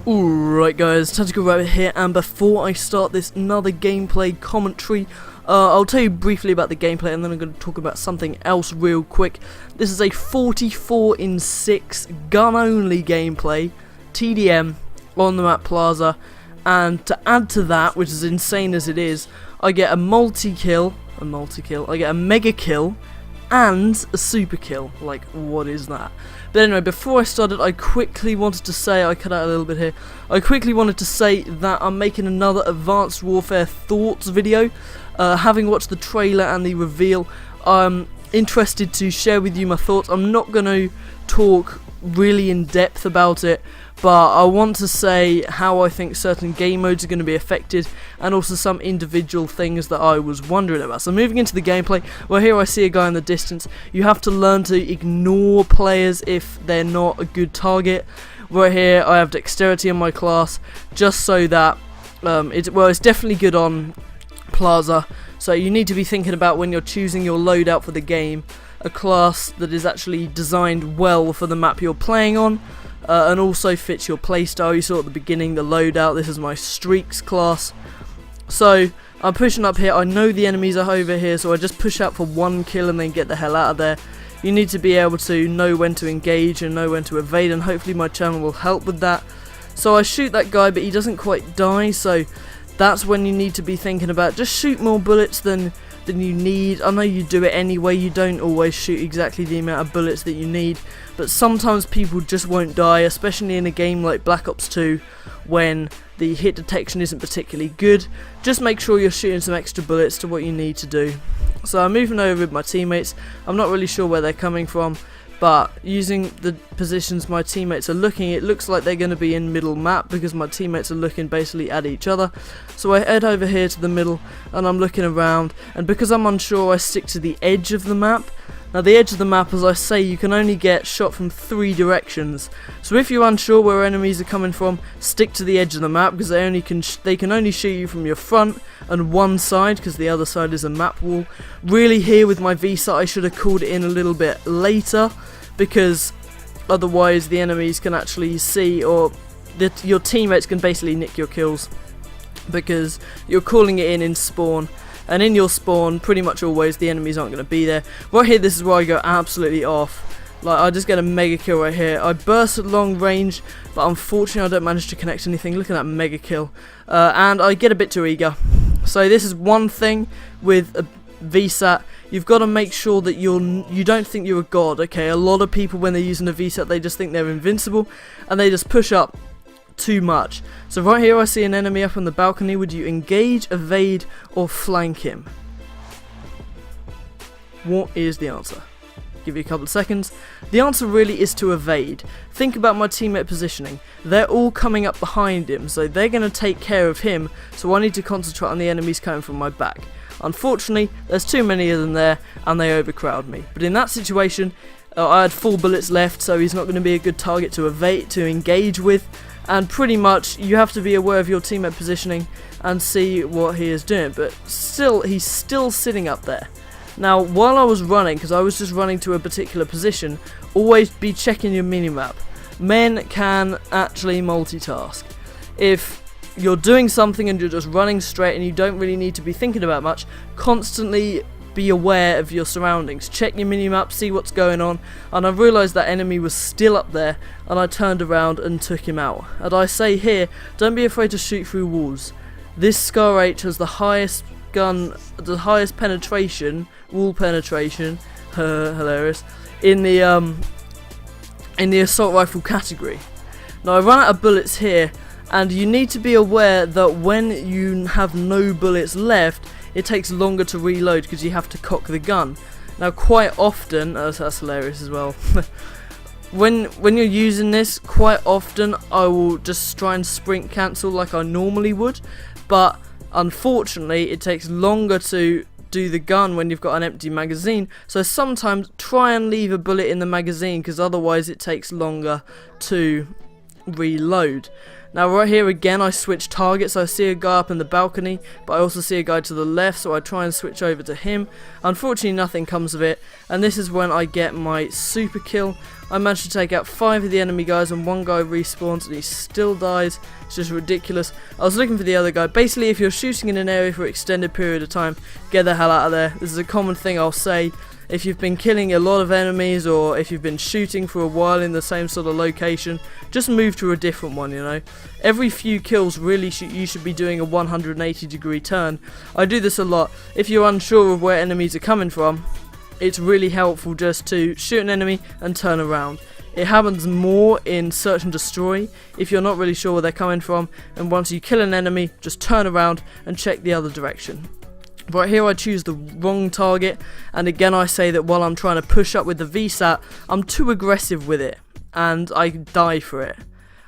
Alright guys, Tactical Rabbit here, and before I start this another gameplay commentary, I'll tell you briefly about the gameplay and then I'm going to talk about something else real quick. This is a 44-in-6 gun-only gameplay, TDM, on the map Plaza, and to add to that, which is insane as it is, I get a multi-kill, I get a mega kill, and a super kill. Like, what is that? But anyway, before I started, I quickly wanted to say, I cut out a little bit here, I quickly wanted to say that I'm making another Advanced Warfare Thoughts video. Having watched the trailer and the reveal, I'm interested to share with you my thoughts. I'm not going to talk really in depth about it, but I want to say how I think certain game modes are going to be affected, and also some individual things that I was wondering about. So moving into the gameplay, well, here I see a guy in the distance. You have to learn to ignore players if they're not a good target. Right here I have dexterity in my class, just so that it's definitely good on Plaza, so you need to be thinking about when you're choosing your loadout for the game, a class that is actually designed well for the map you're playing on, and also fits your playstyle. You saw at the beginning the loadout. This is my streaks class. So I'm pushing up here. I know the enemies are over here, so I just push out for one kill and then get the hell out of there. You need to be able to know when to engage and know when to evade, and hopefully my channel will help with that. So I shoot that guy, but he doesn't quite die, so that's when you need to be thinking about just shoot more bullets than you need. I know you do it anyway, you don't always shoot exactly the amount of bullets that you need, but sometimes people just won't die, especially in a game like Black Ops 2 when the hit detection isn't particularly good. Just make sure you're shooting some extra bullets to what you need to do. So I'm moving over with my teammates. I'm not really sure where they're coming from, but using the positions my teammates are looking, it looks like they're going to be in middle map because my teammates are looking basically at each other. So I head over here to the middle and I'm looking around, and because I'm unsure I stick to the edge of the map. Now the edge of the map, as I say, you can only get shot from 3 directions. So if you're unsure where enemies are coming from, stick to the edge of the map, because they can only shoot you from your front and one side, because the other side is a map wall. Really, here with my VSAT, I should have called it in a little bit later, because otherwise the enemies can actually see, or your teammates can basically nick your kills, because you're calling it in spawn. And in your spawn, pretty much always, the enemies aren't going to be there. Right here, this is where I go absolutely off. Like, I just get a mega kill right here. I burst at long range, but unfortunately I don't manage to connect anything. Look at that mega kill. And I get a bit too eager. So this is one thing with a VSAT. You've got to make sure that you don't think you're a god, okay? A lot of people, when they're using a VSAT, they just think they're invincible, and they just push up too much. So right here I see an enemy up on the balcony. Would you engage, evade, or flank him? What is the answer? Give you a couple of seconds. The answer really is to evade. Think about my teammate positioning. They're all coming up behind him, so they're going to take care of him, so I need to concentrate on the enemies coming from my back. Unfortunately, there's too many of them there, and they overcrowd me. But in that situation, I had 4 bullets left, so he's not going to be a good target to evade, to engage with. And pretty much you have to be aware of your teammate positioning and see what he is doing, but still, he's still sitting up there. Now while I was running, because I was just running to a particular position, always be checking your minimap. Men can actually multitask. If you're doing something and you're just running straight and you don't really need to be thinking about much, constantly be aware of your surroundings. Check your minimap, see what's going on. And I realised that enemy was still up there, and I turned around and took him out. And I say here, don't be afraid to shoot through walls. This Scar H has the highest penetration, wall penetration, hilarious, in the assault rifle category. Now I run out of bullets here, and you need to be aware that when you have no bullets left, it takes longer to reload because you have to cock the gun. Now quite often, that's hilarious as well, when you're using this, quite often I will just try and sprint cancel like I normally would, but unfortunately it takes longer to do the gun when you've got an empty magazine, so sometimes try and leave a bullet in the magazine, because otherwise it takes longer to reload. Now right here again I switch targets. I see a guy up in the balcony, but I also see a guy to the left, so I try and switch over to him. Unfortunately nothing comes of it, and this is when I get my super kill. I managed to take out 5 of the enemy guys, and one guy respawns and he still dies. It's just ridiculous. I was looking for the other guy. Basically, if you're shooting in an area for an extended period of time, get the hell out of there. This is a common thing I'll say. If you've been killing a lot of enemies, or if you've been shooting for a while in the same sort of location, just move to a different one, you know. Every few kills really you should be doing a 180-degree turn. I do this a lot. If you're unsure of where enemies are coming from, it's really helpful just to shoot an enemy and turn around. It happens more in search and destroy if you're not really sure where they're coming from, and once you kill an enemy, just turn around and check the other direction. Right here I choose the wrong target, and again I say that while I'm trying to push up with the VSAT, I'm too aggressive with it, and I die for it.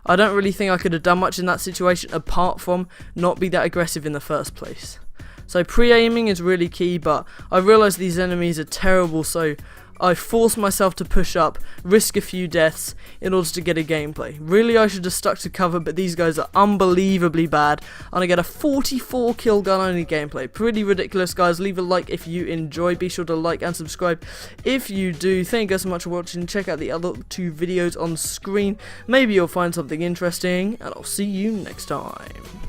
I don't really think I could have done much in that situation apart from not be that aggressive in the first place. So pre-aiming is really key, but I realise these enemies are terrible, so I force myself to push up, risk a few deaths in order to get a gameplay. Really, I should have stuck to cover, but these guys are unbelievably bad, and I get a 44 kill gun only gameplay. Pretty ridiculous, guys. Leave a like if you enjoy. Be sure to like and subscribe if you do. Thank you guys so much for watching. Check out the other 2 videos on screen. Maybe you'll find something interesting, and I'll see you next time.